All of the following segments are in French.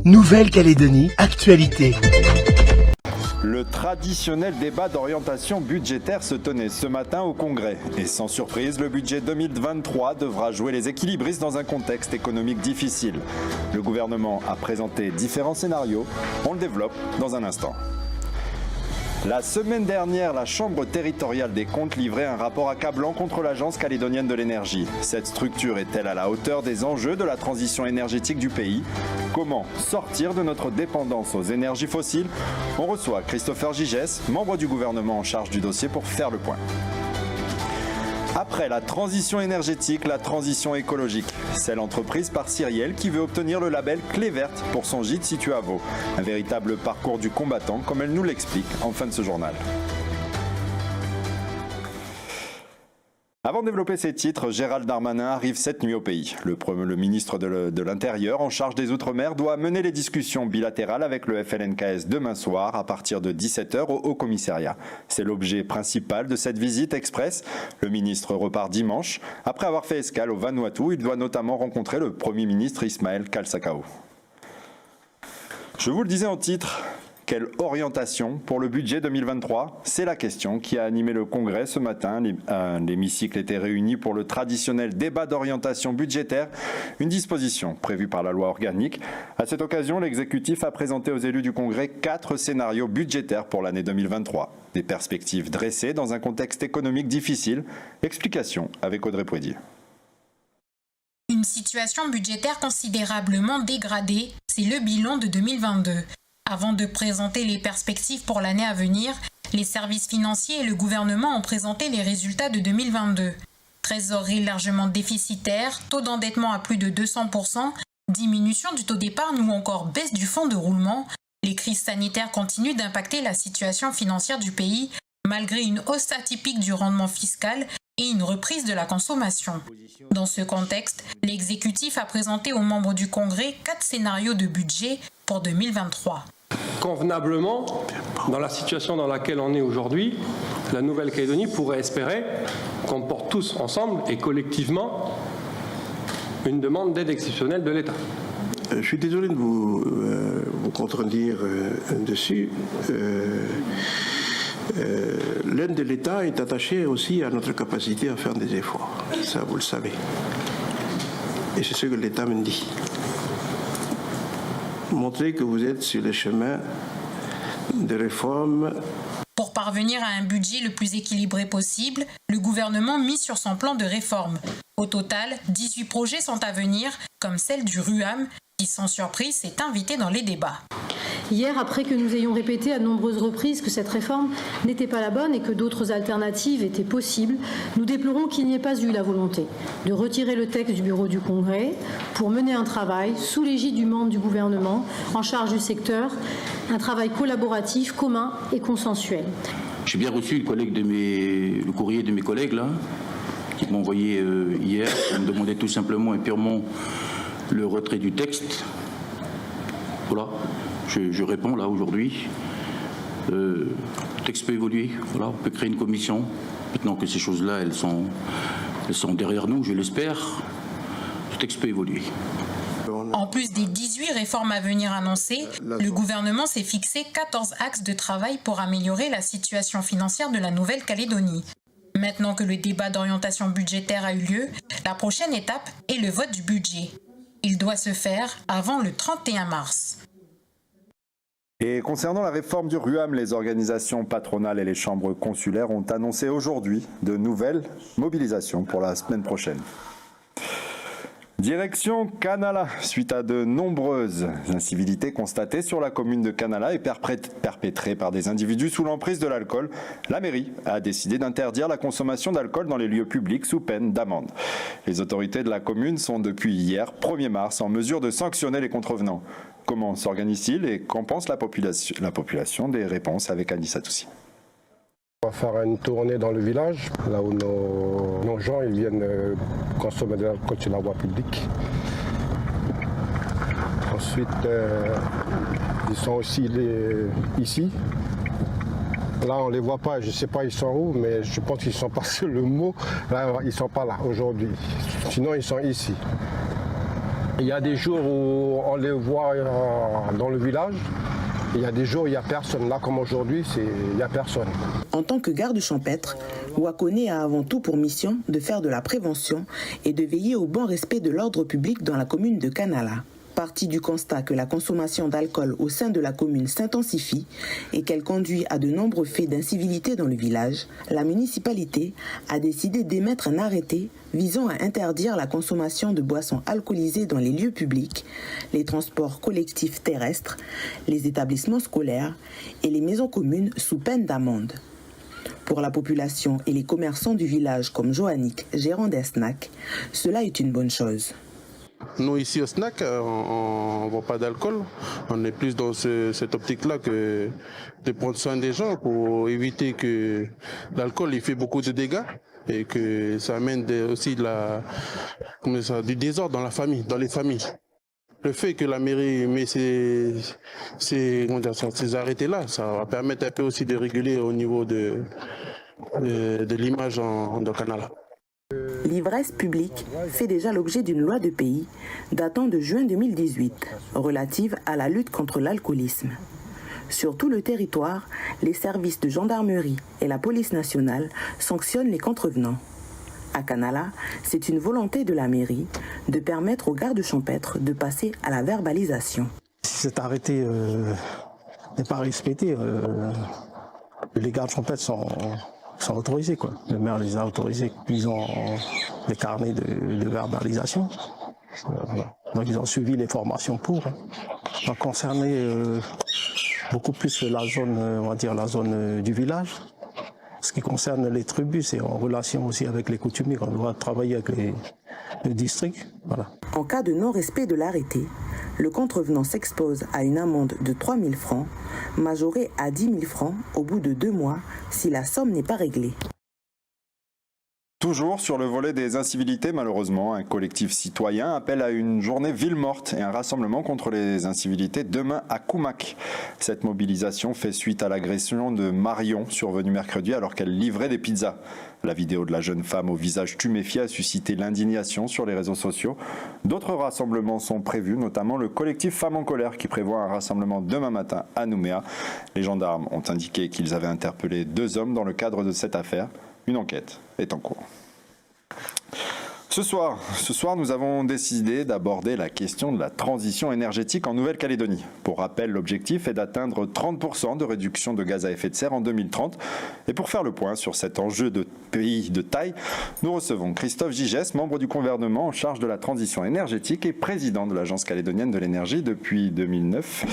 Nouvelle-Calédonie, actualité. Le traditionnel débat d'orientation budgétaire se tenait ce matin au Congrès. Et sans surprise, le budget 2023 devra jouer les équilibristes dans un contexte économique difficile. Le gouvernement a présenté différents scénarios. On le développe dans un instant. La semaine dernière, la Chambre territoriale des comptes livrait un rapport accablant contre l'Agence calédonienne de l'énergie. Cette structure est-elle à la hauteur des enjeux de la transition énergétique du pays? Comment sortir de notre dépendance aux énergies fossiles? On reçoit Christopher Gigès, membre du gouvernement en charge du dossier, pour faire le point. Après la transition énergétique, la transition écologique. C'est l'entreprise par Cyrielle qui veut obtenir le label Clé verte pour son gîte situé à Vaud. Un véritable parcours du combattant, comme elle nous l'explique en fin de ce journal. Avant de développer ces titres, Gérald Darmanin arrive cette nuit au pays. Le ministre de l'Intérieur en charge des Outre-mer doit mener les discussions bilatérales avec le FLNKS demain soir à partir de 17h au Haut-Commissariat. C'est l'objet principal de cette visite express. Le ministre repart dimanche. Après avoir fait escale au Vanuatu, il doit notamment rencontrer le Premier ministre Ismaël Kalsakao. Je vous le disais en titre. Quelle orientation pour le budget 2023? C'est la question qui a animé le Congrès ce matin. L'hémicycle était réuni pour le traditionnel débat d'orientation budgétaire, une disposition prévue par la loi organique. À cette occasion, l'exécutif a présenté aux élus du Congrès 4 scénarios budgétaires pour l'année 2023. Des perspectives dressées dans un contexte économique difficile. Explication avec Audrey Pouedier. Une situation budgétaire considérablement dégradée, c'est le bilan de 2022. Avant de présenter les perspectives pour l'année à venir, les services financiers et le gouvernement ont présenté les résultats de 2022. Trésorerie largement déficitaire, taux d'endettement à plus de 200%, diminution du taux d'épargne ou encore baisse du fonds de roulement, les crises sanitaires continuent d'impacter la situation financière du pays, malgré une hausse atypique du rendement fiscal et une reprise de la consommation. Dans ce contexte, l'exécutif a présenté aux membres du Congrès 4 scénarios de budget pour 2023. Convenablement, dans la situation dans laquelle on est aujourd'hui, la Nouvelle-Calédonie pourrait espérer qu'on porte tous ensemble et collectivement une demande d'aide exceptionnelle de l'État. Je suis désolé de vous contredire dessus. L'aide de l'État est attachée aussi à notre capacité à faire des efforts. Ça, vous le savez. Et c'est ce que l'État me dit. Montrez que vous êtes sur le chemin de réforme. Pour parvenir à un budget le plus équilibré possible, le gouvernement mise sur son plan de réforme. Au total, 18 projets sont à venir, comme celle du RUAM, qui sans surprise s'est invité dans les débats. Hier, après que nous ayons répété à de nombreuses reprises que cette réforme n'était pas la bonne et que d'autres alternatives étaient possibles, nous déplorons qu'il n'y ait pas eu la volonté de retirer le texte du bureau du Congrès pour mener un travail sous l'égide du membre du gouvernement en charge du secteur, un travail collaboratif, commun et consensuel. J'ai bien reçu le courrier de mes collègues là, qui m'ont envoyé hier, qui me demandaient tout simplement et purement le retrait du texte. Voilà. Je réponds là aujourd'hui. Le texte peut évoluer. Voilà, on peut créer une commission. Maintenant que ces choses-là, elles sont derrière nous, je l'espère. Le texte peut évoluer. En plus des 18 réformes à venir annoncées, le gouvernement s'est fixé 14 axes de travail pour améliorer la situation financière de la Nouvelle-Calédonie. Maintenant que le débat d'orientation budgétaire a eu lieu, la prochaine étape est le vote du budget. Il doit se faire avant le 31 mars. Et concernant la réforme du RUAM, les organisations patronales et les chambres consulaires ont annoncé aujourd'hui de nouvelles mobilisations pour la semaine prochaine. Direction Canala, suite à de nombreuses incivilités constatées sur la commune de Canala et perpétrées par des individus sous l'emprise de l'alcool, la mairie a décidé d'interdire la consommation d'alcool dans les lieux publics sous peine d'amende. Les autorités de la commune sont depuis hier, 1er mars, en mesure de sanctionner les contrevenants. Comment s'organise-t-il et qu'en pense la population? Des réponses avec Anissa Toussi. On va faire une tournée dans le village, là où nos gens ils viennent consommer de l'alcool sur la voie publique. Ensuite, ils sont aussi ici. Là, on ne les voit pas, je ne sais pas ils sont où, mais je pense qu'ils sont passés le mot. Là, ils ne sont pas là aujourd'hui. Sinon, ils sont ici. Il y a des jours où on les voit dans le village. Il y a des jours où il n'y a personne. Là, comme aujourd'hui, il n'y a personne. En tant que garde champêtre, Wakone a avant tout pour mission de faire de la prévention et de veiller au bon respect de l'ordre public dans la commune de Kanala. Partie du constat que la consommation d'alcool au sein de la commune s'intensifie et qu'elle conduit à de nombreux faits d'incivilité dans le village, la municipalité a décidé d'émettre un arrêté visant à interdire la consommation de boissons alcoolisées dans les lieux publics, les transports collectifs terrestres, les établissements scolaires et les maisons communes sous peine d'amende. Pour la population et les commerçants du village comme Joannick, gérant des snacks, cela est une bonne chose. Nous, ici au snack, on ne boit pas d'alcool. On est plus dans cette optique-là que de prendre soin des gens pour éviter que l'alcool il fait beaucoup de dégâts et que ça amène aussi du désordre dans la famille, dans les familles. Le fait que la mairie met ces arrêtés-là, ça va permettre un peu aussi de réguler au niveau de l'image dans Kanala. L'ivresse publique fait déjà l'objet d'une loi de pays datant de juin 2018 relative à la lutte contre l'alcoolisme. Sur tout le territoire, les services de gendarmerie et la police nationale sanctionnent les contrevenants. À Kanala, c'est une volonté de la mairie de permettre aux gardes champêtres de passer à la verbalisation. Si cet arrêté n'est pas respecté, les gardes champêtres sont autorisés, quoi. Le maire les a autorisés. Ils ont des carnets de verbalisation. Donc ils ont suivi les formations pour. Ça concernait beaucoup plus la zone, on va dire la zone du village. Ce qui concerne les tribus, c'est en relation aussi avec les coutumiers. On doit travailler avec le district. Voilà. En cas de non-respect de l'arrêté, le contrevenant s'expose à une amende de 3 000 francs, majorée à 10 000 francs au bout de 2 mois si la somme n'est pas réglée. Toujours sur le volet des incivilités, malheureusement, un collectif citoyen appelle à une journée ville morte et un rassemblement contre les incivilités demain à Koumak. Cette mobilisation fait suite à l'agression de Marion survenue mercredi alors qu'elle livrait des pizzas. La vidéo de la jeune femme au visage tuméfié a suscité l'indignation sur les réseaux sociaux. D'autres rassemblements sont prévus, notamment le collectif Femmes en colère qui prévoit un rassemblement demain matin à Nouméa. Les gendarmes ont indiqué qu'ils avaient interpellé 2 hommes dans le cadre de cette affaire. Une enquête est en cours. Ce soir, nous avons décidé d'aborder la question de la transition énergétique en Nouvelle-Calédonie. Pour rappel, l'objectif est d'atteindre 30% de réduction de gaz à effet de serre en 2030. Et pour faire le point sur cet enjeu de pays de taille, nous recevons Christophe Gigès, membre du gouvernement en charge de la transition énergétique et président de l'Agence calédonienne de l'énergie depuis 2009.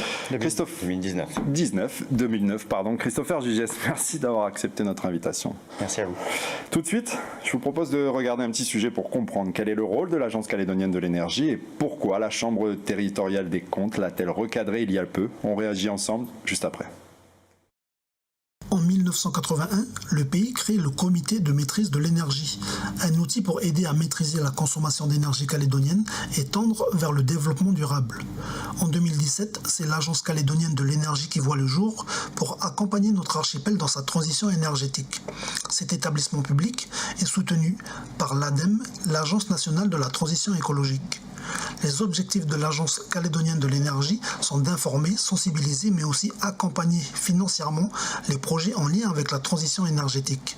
2009, pardon. Christopher Gigès, merci d'avoir accepté notre invitation. Merci à vous. Tout de suite, je vous propose de regarder un petit sujet pour comprendre quel est le rôle de l'Agence calédonienne de l'énergie et pourquoi la Chambre territoriale des comptes l'a-t-elle recadré il y a peu. On réagit ensemble juste après. En 1981, le pays crée le Comité de maîtrise de l'énergie, un outil pour aider à maîtriser la consommation d'énergie calédonienne et tendre vers le développement durable. En 2017, c'est l'Agence calédonienne de l'énergie qui voit le jour pour accompagner notre archipel dans sa transition énergétique. Cet établissement public est soutenu par l'ADEME, l'Agence nationale de la transition écologique. Les objectifs de l'Agence calédonienne de l'énergie sont d'informer, sensibiliser, mais aussi accompagner financièrement les projets en lien avec la transition énergétique.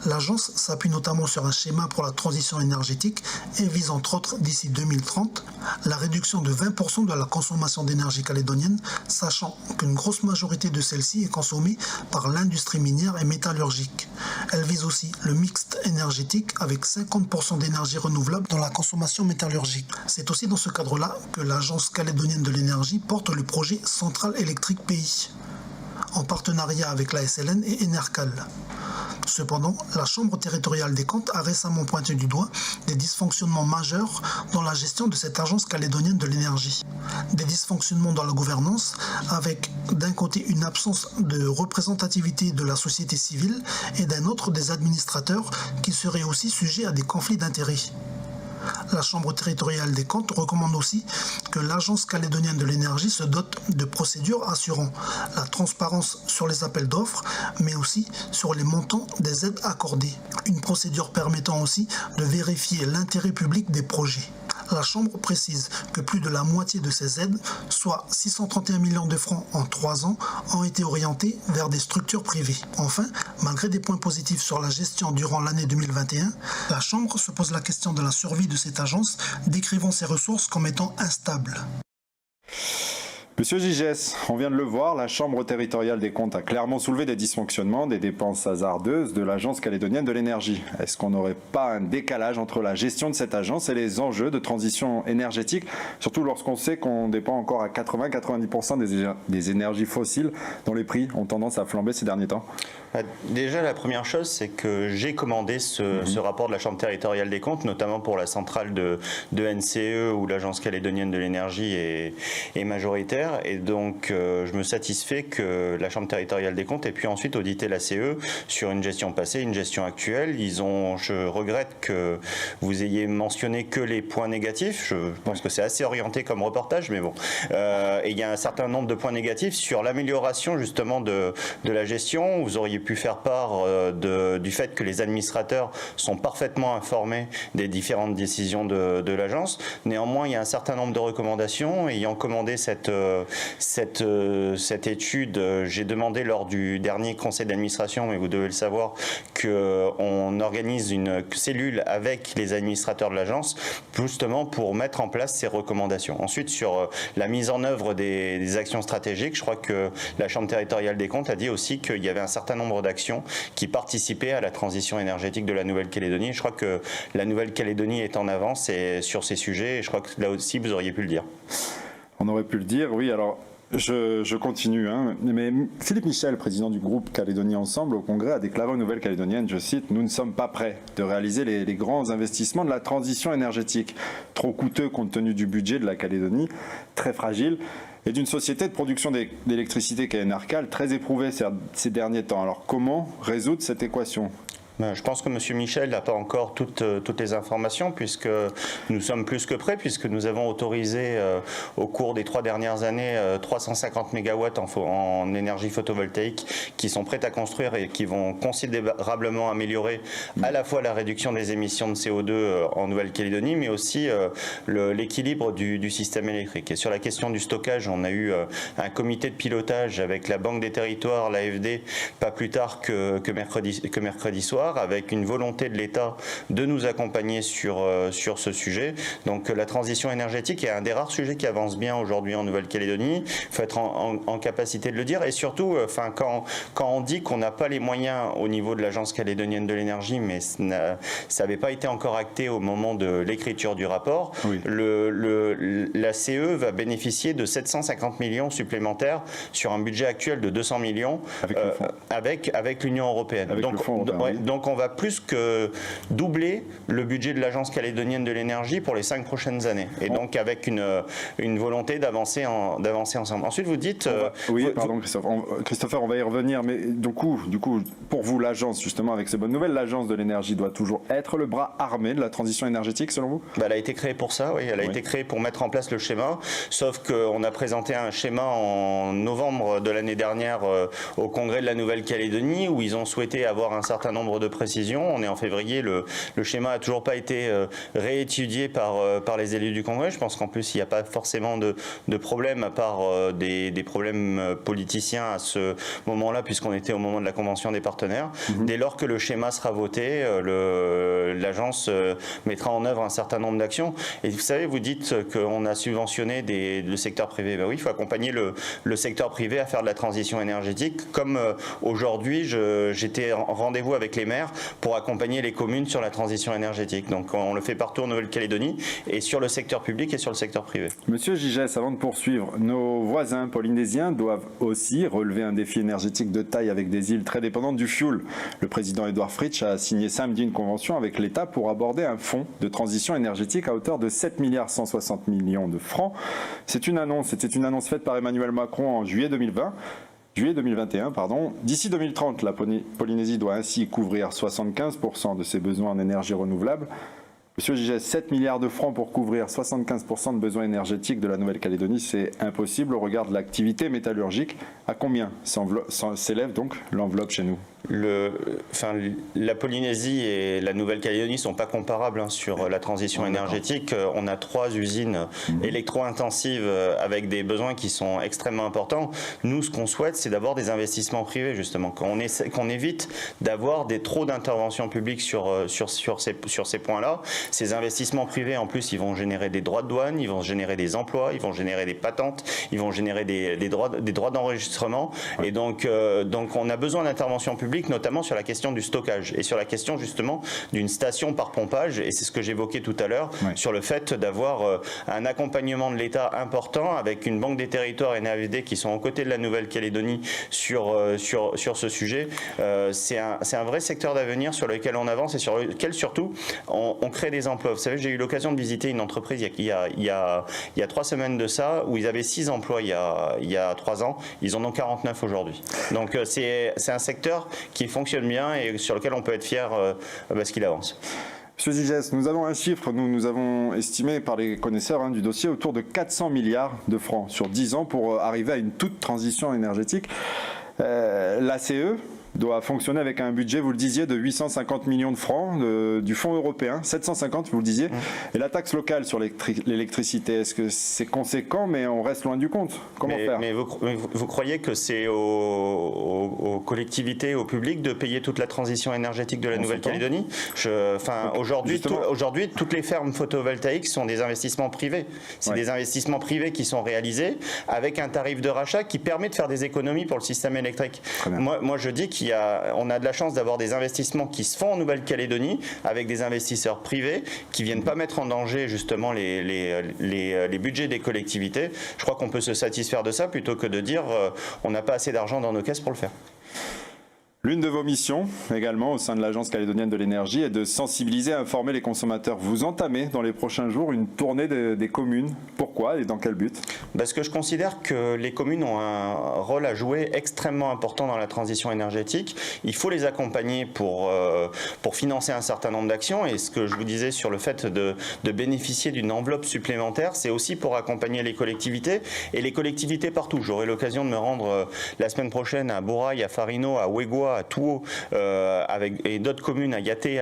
L'Agence s'appuie notamment sur un schéma pour la transition énergétique et vise entre autres d'ici 2030 la réduction de 20% de la consommation d'énergie calédonienne, sachant qu'une grosse majorité de celle-ci est consommée par l'industrie minière et métallurgique. Elle vise aussi le mixte énergétique avec 50% d'énergie renouvelable dans la consommation métallurgique. C'est aussi dans ce cadre-là que l'Agence calédonienne de l'énergie porte le projet Centrale électrique pays, en partenariat avec la SLN et Enercal. Cependant, la Chambre territoriale des comptes a récemment pointé du doigt des dysfonctionnements majeurs dans la gestion de cette agence calédonienne de l'énergie. Des dysfonctionnements dans la gouvernance, avec d'un côté une absence de représentativité de la société civile et d'un autre des administrateurs qui seraient aussi sujets à des conflits d'intérêts. La Chambre territoriale des comptes recommande aussi que l'Agence calédonienne de l'énergie se dote de procédures assurant la transparence sur les appels d'offres, mais aussi sur les montants des aides accordées. Une procédure permettant aussi de vérifier l'intérêt public des projets. La Chambre précise que plus de la moitié de ces aides, soit 631 millions de francs en 3 ans, ont été orientés vers des structures privées. Enfin, malgré des points positifs sur la gestion durant l'année 2021, la Chambre se pose la question de la survie de cette agence, décrivant ses ressources comme étant instables. Monsieur Gigès, on vient de le voir, la Chambre territoriale des comptes a clairement soulevé des dysfonctionnements, des dépenses hasardeuses de l'Agence calédonienne de l'énergie. Est-ce qu'on n'aurait pas un décalage entre la gestion de cette agence et les enjeux de transition énergétique, surtout lorsqu'on sait qu'on dépend encore à 80-90% des énergies fossiles dont les prix ont tendance à flamber ces derniers temps? Déjà, la première chose, c'est que j'ai commandé ce rapport de la Chambre territoriale des comptes, notamment pour la centrale de NCE où l'Agence calédonienne de l'énergie est majoritaire. Et donc, je me satisfais que la Chambre territoriale des comptes ait pu ensuite auditer la CE sur une gestion passée, une gestion actuelle. Je regrette que vous ayez mentionné que les points négatifs. Je pense que c'est assez orienté comme reportage, mais bon. Et il y a un certain nombre de points négatifs sur l'amélioration justement de la gestion. Vous auriez pu faire part du fait que les administrateurs sont parfaitement informés des différentes décisions de l'agence. Néanmoins, il y a un certain nombre de recommandations. Ayant commandé cette étude, j'ai demandé lors du dernier conseil d'administration, mais vous devez le savoir, qu'on organise une cellule avec les administrateurs de l'agence, justement pour mettre en place ces recommandations. Ensuite, sur la mise en œuvre des actions stratégiques, je crois que la Chambre territoriale des comptes a dit aussi qu'il y avait un certain nombre d'actions qui participaient à la transition énergétique de la Nouvelle-Calédonie. Je crois que la Nouvelle-Calédonie est en avance sur ces sujets, et je crois que là aussi vous auriez pu le dire. On aurait pu le dire, oui. Alors, je continue. Mais Philippe Michel, président du groupe Calédonie Ensemble au Congrès, a déclaré aux Nouvelles-Calédoniennes, je cite, « Nous ne sommes pas prêts de réaliser les grands investissements de la transition énergétique, trop coûteux compte tenu du budget de la Calédonie, très fragile, et d'une société de production d'électricité qui est Narcal, très éprouvée ces derniers temps. Alors, comment résoudre cette équation ? » Je pense que M. Michel n'a pas encore toutes les informations, puisque nous sommes plus que prêts, puisque nous avons autorisé au cours des 3 dernières années 350 MW en énergie photovoltaïque qui sont prêts à construire et qui vont considérablement améliorer à la fois la réduction des émissions de CO2 en Nouvelle-Calédonie, mais aussi l'équilibre du système électrique. Et sur la question du stockage, on a eu un comité de pilotage avec la Banque des Territoires, l'AFD, pas plus tard que mercredi soir, avec une volonté de l'État de nous accompagner sur ce sujet. Donc la transition énergétique est un des rares sujets qui avance bien aujourd'hui en Nouvelle-Calédonie. Il faut être en capacité de le dire. Et surtout, quand on dit qu'on n'a pas les moyens au niveau de l'Agence calédonienne de l'énergie, mais ça n'avait pas été encore acté au moment de l'écriture du rapport, oui. La CE va bénéficier de 750 millions supplémentaires sur un budget actuel de 200 millions avec l'Union européenne. Donc on va plus que doubler le budget de l'Agence calédonienne de l'énergie pour les 5 prochaines années. Et donc avec une volonté d'avancer ensemble. Ensuite vous dites... pardon Christopher, on va y revenir. Mais du coup, pour vous, l'Agence, justement, avec ces bonnes nouvelles, l'Agence de l'énergie doit toujours être le bras armé de la transition énergétique, selon vous ? Elle a été créée pour ça, oui. Elle a été créée pour mettre en place le schéma. Sauf qu'on a présenté un schéma en novembre de l'année dernière au Congrès de la Nouvelle-Calédonie, où ils ont souhaité avoir un certain nombre de précisions. On est en février, le schéma n'a toujours pas été réétudié par les élus du Congrès. Je pense qu'en plus, il n'y a pas forcément de problème, à part des problèmes politiciens à ce moment-là, puisqu'on était au moment de la convention des partenaires. Dès lors que le schéma sera voté, l'agence mettra en œuvre un certain nombre d'actions. Et vous savez, vous dites qu'on a subventionné le secteur privé. Ben oui, il faut accompagner le secteur privé à faire de la transition énergétique. Comme aujourd'hui, j'étais en rendez-vous avec les maires pour accompagner les communes sur la transition énergétique. Donc on le fait partout en Nouvelle-Calédonie, et sur le secteur public et sur le secteur privé. Monsieur Gigès, avant de poursuivre, nos voisins polynésiens doivent aussi relever un défi énergétique de taille avec des îles très dépendantes du fioul. Le président Édouard Fritsch a signé samedi une convention avec l'État pour aborder un fonds de transition énergétique à hauteur de 7,160 milliards de francs. C'était une annonce faite par Emmanuel Macron en juillet 2021. D'ici 2030, la Polynésie doit ainsi couvrir 75% de ses besoins en énergie renouvelable. Monsieur Gigès, 7 milliards de francs pour couvrir 75% de besoins énergétiques de la Nouvelle-Calédonie, c'est impossible au regard de l'activité métallurgique. À combien s'élève donc l'enveloppe chez nous ? La Polynésie et la Nouvelle-Calédonie ne sont pas comparables sur la transition énergétique. On a 3 usines électro-intensives avec des besoins qui sont extrêmement importants. Nous, ce qu'on souhaite, c'est d'avoir des investissements privés, justement, qu'on évite d'avoir trop d'interventions publiques sur ces points-là. Ces investissements privés, en plus, ils vont générer des droits de douane, ils vont générer des emplois, ils vont générer des patentes, ils vont générer des droits d'enregistrement. Et donc, on a besoin d'interventions publiques, notamment sur la question du stockage et sur la question justement d'une station par pompage, et c'est ce que j'évoquais tout à l'heure, sur le fait d'avoir un accompagnement de l'État important avec une banque des territoires et NAVD qui sont aux côtés de la Nouvelle-Calédonie sur ce sujet. C'est un vrai secteur d'avenir sur lequel on avance et sur lequel surtout on crée des emplois. Vous savez, j'ai eu l'occasion de visiter une entreprise il y a 3 semaines de ça, où ils avaient 6 emplois il y a 3 ans, ils en ont 49 aujourd'hui. Donc c'est un secteur qui fonctionne bien et sur lequel on peut être fier parce qu'il avance. Monsieur Zigès, nous avons un chiffre, nous avons estimé par les connaisseurs du dossier autour de 400 milliards de francs sur 10 ans pour arriver à une toute transition énergétique. L'ACE doit fonctionner avec un budget, vous le disiez, de 850 millions de francs du fonds européen, 750, vous le disiez. Et la taxe locale sur l'électricité, est-ce que c'est conséquent, mais on reste loin du compte? Comment faire? Mais vous croyez que c'est aux collectivités, au public de payer toute la transition énergétique de la Nouvelle-Calédonie? Aujourd'hui, toutes les fermes photovoltaïques sont des investissements privés. C'est des investissements privés qui sont réalisés avec un tarif de rachat qui permet de faire des économies pour le système électrique. Moi, je dis qu'on a de la chance d'avoir des investissements qui se font en Nouvelle-Calédonie avec des investisseurs privés qui viennent pas mettre en danger justement les budgets des collectivités. Je crois qu'on peut se satisfaire de ça plutôt que de dire on n'a pas assez d'argent dans nos caisses pour le faire. L'une de vos missions, également, au sein de l'Agence calédonienne de l'énergie, est de sensibiliser et informer les consommateurs. Vous entamez, dans les prochains jours, une tournée des communes. Pourquoi et dans quel but? Parce que je considère que les communes ont un rôle à jouer extrêmement important dans la transition énergétique. Il faut les accompagner pour financer un certain nombre d'actions. Et ce que je vous disais sur le fait de bénéficier d'une enveloppe supplémentaire, c'est aussi pour accompagner les collectivités. Et les collectivités partout. J'aurai l'occasion de me rendre la semaine prochaine à Bourail, à Farino, à Ouégoua, à Touo, et d'autres communes, à Yaté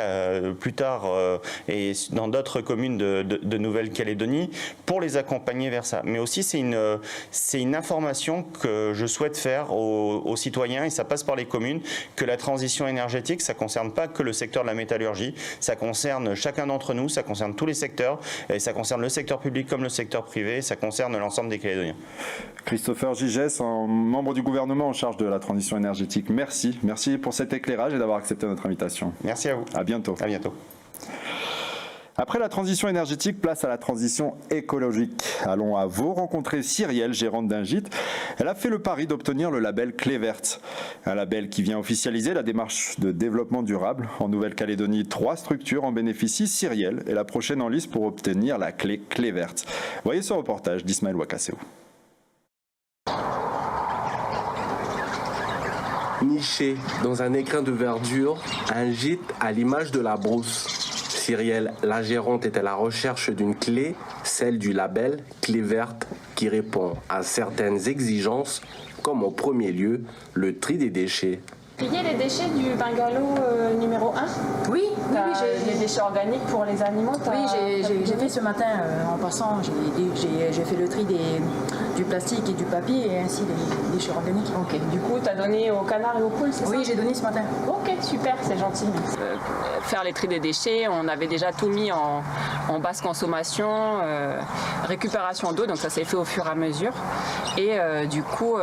plus tard, et dans d'autres communes de Nouvelle-Calédonie, pour les accompagner vers ça. Mais aussi, c'est une information que je souhaite faire aux citoyens, et ça passe par les communes, que la transition énergétique, ça ne concerne pas que le secteur de la métallurgie, ça concerne chacun d'entre nous, ça concerne tous les secteurs, et ça concerne le secteur public comme le secteur privé, ça concerne l'ensemble des Calédoniens. Christopher Gigès, membre du gouvernement en charge de la transition énergétique, merci. Merci pour cet éclairage et d'avoir accepté notre invitation. Merci à vous. À bientôt. À bientôt. Après la transition énergétique, place à la transition écologique. Allons à Vaud rencontrer Cyrielle, gérante d'un gîte. Elle a fait le pari d'obtenir le label Clé Verte, un label qui vient officialiser la démarche de développement durable. En Nouvelle-Calédonie, 3 structures en bénéficient. Cyrielle est la prochaine en lice pour obtenir la Clé Verte. Voyez ce reportage d'Ismaël Wakasseo. Niché dans un écrin de verdure, un gîte à l'image de la brousse. Cyrielle, la gérante, est à la recherche d'une clé, celle du label Clé Verte, qui répond à certaines exigences, comme en premier lieu le tri des déchets. Trier les déchets du bungalow numéro 1? Oui, j'ai les déchets organiques pour les animaux. Oui, j'ai fait ce matin en passant, j'ai fait le tri du plastique et du papier et ainsi des déchets organiques. Ok, du coup tu as donné aux canards et aux poules, c'est ça? Oui, j'ai donné ce matin. Ok, super, c'est gentil. Faire les tri des déchets, on avait déjà tout mis en basse consommation, récupération d'eau, donc ça s'est fait au fur et à mesure. Et du coup,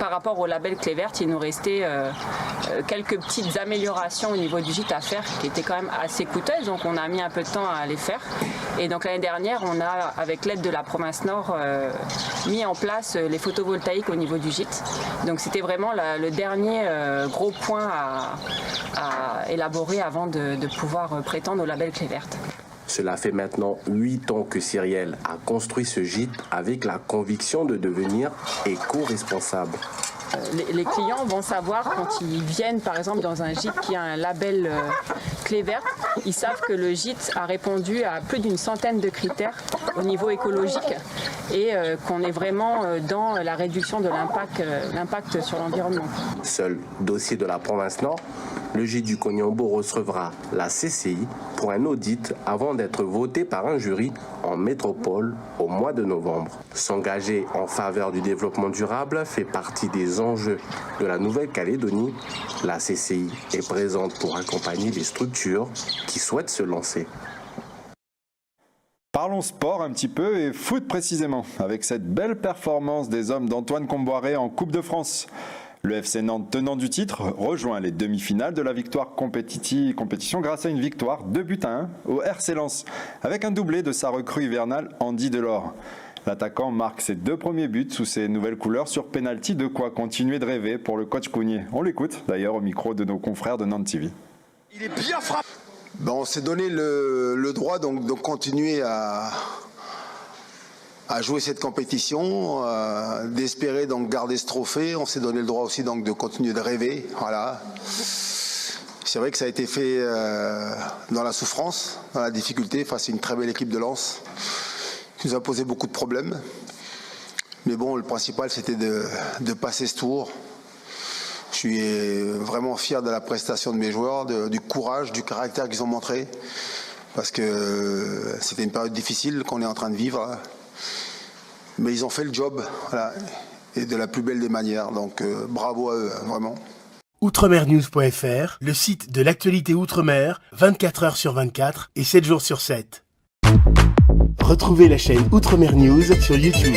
par rapport au label Clé Verte, il nous restait quelques petites améliorations au niveau du gîte à faire qui étaient quand même assez coûteuses, donc on a mis un peu de temps à les faire. Et donc l'année dernière, on a, avec l'aide de la province Nord, mis en place les photovoltaïques au niveau du gîte. Donc c'était vraiment le dernier gros point à élaborer avant de pouvoir prétendre au label Clé Verte. Cela fait maintenant 8 ans que Cyrielle a construit ce gîte avec la conviction de devenir éco-responsable. Les clients vont savoir quand ils viennent par exemple dans un gîte qui a un label clé verte, ils savent que le gîte a répondu à plus d'une centaine de critères au niveau écologique et qu'on est vraiment dans la réduction de l'impact sur l'environnement. Seul dossier de la province Nord, le gîte du Cognambo recevra la CCI pour un audit avant d'être voté par un jury en métropole au mois de novembre. S'engager en faveur du développement durable fait partie des enjeux de la Nouvelle-Calédonie. La CCI est présente pour accompagner les structures qui souhaitent se lancer. Parlons sport un petit peu et foot précisément, avec cette belle performance des hommes d'Antoine Comboiré en Coupe de France. Le FC Nantes, tenant du titre, rejoint les demi-finales de la victoire compétition grâce à une victoire 2-1 au RC Lens, avec un doublé de sa recrue hivernale Andy Delors. L'attaquant marque ses 2 premiers buts sous ses nouvelles couleurs sur pénalty, de quoi continuer de rêver pour le coach Cougnier. On l'écoute d'ailleurs au micro de nos confrères de Nantes TV. Il est bien frappé. On s'est donné le droit donc de continuer à jouer cette compétition, d'espérer donc garder ce trophée. On s'est donné le droit aussi donc de continuer de rêver. Voilà. C'est vrai que ça a été fait dans la souffrance, dans la difficulté, face à une très belle équipe de Lens qui nous a posé beaucoup de problèmes. Mais bon, le principal c'était de passer ce tour. Je suis vraiment fier de la prestation de mes joueurs, du courage, du caractère qu'ils ont montré, parce que c'était une période difficile qu'on est en train de vivre. Mais ils ont fait le job, voilà, et de la plus belle des manières. Donc bravo à eux, vraiment. Outremernews.fr, le site de l'actualité Outre-mer, 24 heures sur 24 et 7 jours sur 7. Retrouvez la chaîne Outremer News sur YouTube.